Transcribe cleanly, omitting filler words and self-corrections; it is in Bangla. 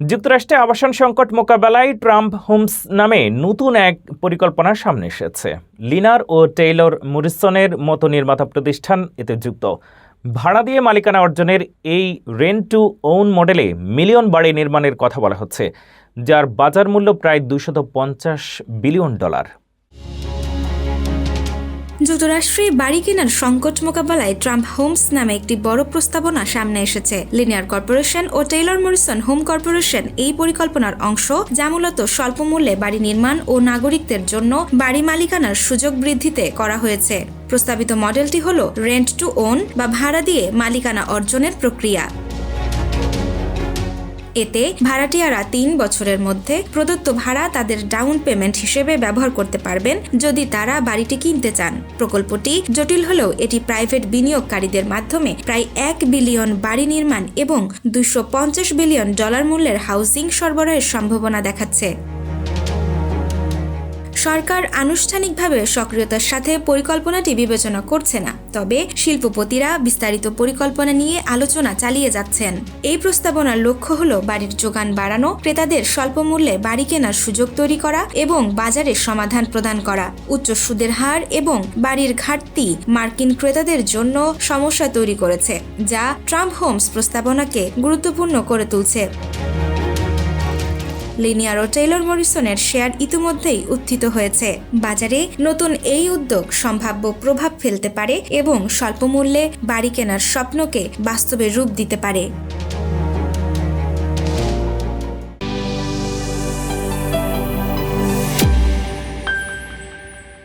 যুক্তরাষ্ট্রে আবাসন সংকট মোকাবেলায় ট্রাম্প হোমস নামে নতুন এক পরিকল্পনা সামনে এসেছে। লিনার ও টেইলর মরিসনের মতো নির্মাতা প্রতিষ্ঠান এতে যুক্ত। ভাড়া দিয়ে মালিকানা অর্জনের এই রেন্ট টু ওন মডেলে মিলিয়ন বাড়ি নির্মাণের কথা বলা হচ্ছে, যার বাজার মূল্য প্রায় $250 বিলিয়ন। যুক্তরাষ্ট্রে বাড়ি কেনার সংকট মোকাবেলায় ট্রাম্প হোমস নামে একটি বড় প্রস্তাবনা সামনে এসেছে। লিনিয়ার কর্পোরেশন ও টেইলর মরিসন হোম কর্পোরেশন এই পরিকল্পনার অংশ, যা মূলত স্বল্প মূল্যে বাড়ি নির্মাণ ও নাগরিকদের জন্য বাড়ি মালিকানার সুযোগ বৃদ্ধিতে করা হয়েছে। প্রস্তাবিত মডেলটি হল রেন্ট টু ওন বা ভাড়া দিয়ে মালিকানা অর্জনের প্রক্রিয়া। এতে ভাড়াটিয়ারা 3 বছরের মধ্যে প্রদত্ত ভাড়া তাদের ডাউন পেমেন্ট হিসেবে ব্যবহার করতে পারবেন যদি তারা বাড়িটি কিনতে চান। প্রকল্পটি জটিল হলেও এটি প্রাইভেট বিনিয়োগকারীদের মাধ্যমে প্রায় $1 বিলিয়ন বাড়ি নির্মাণ এবং $250 বিলিয়ন মূল্যের হাউজিং সরবরাহের সম্ভাবনা দেখাচ্ছে। সরকার আনুষ্ঠানিকভাবে সক্রিয়তার সাথে পরিকল্পনাটি বিবেচনা করছে না, তবে শিল্পপতিরা বিস্তারিত পরিকল্পনা নিয়ে আলোচনা চালিয়ে যাচ্ছেন। এই প্রস্তাবনার লক্ষ্য হল বাড়ির যোগান বাড়ানো, ক্রেতাদের স্বল্প মূল্যে বাড়ি কেনার সুযোগ তৈরি করা এবং বাজারে সমাধান প্রদান করা। উচ্চ সুদের হার এবং বাড়ির ঘাটতি মার্কিন ক্রেতাদের জন্য সমস্যা তৈরি করেছে, যা ট্রাম্প হোমস প্রস্তাবনাকে গুরুত্বপূর্ণ করে তুলছে। লিনিয়ার ও টেইলর মরিসনের শেয়ার ইতিমধ্যেই উত্থিত হয়েছে। বাজারে নতুন এই উদ্যোগ সম্ভাব্য প্রভাব ফেলতে পারে এবং স্বল্প মূল্যে বাড়ি কেনার স্বপ্নকে বাস্তবে রূপ দিতে পারে।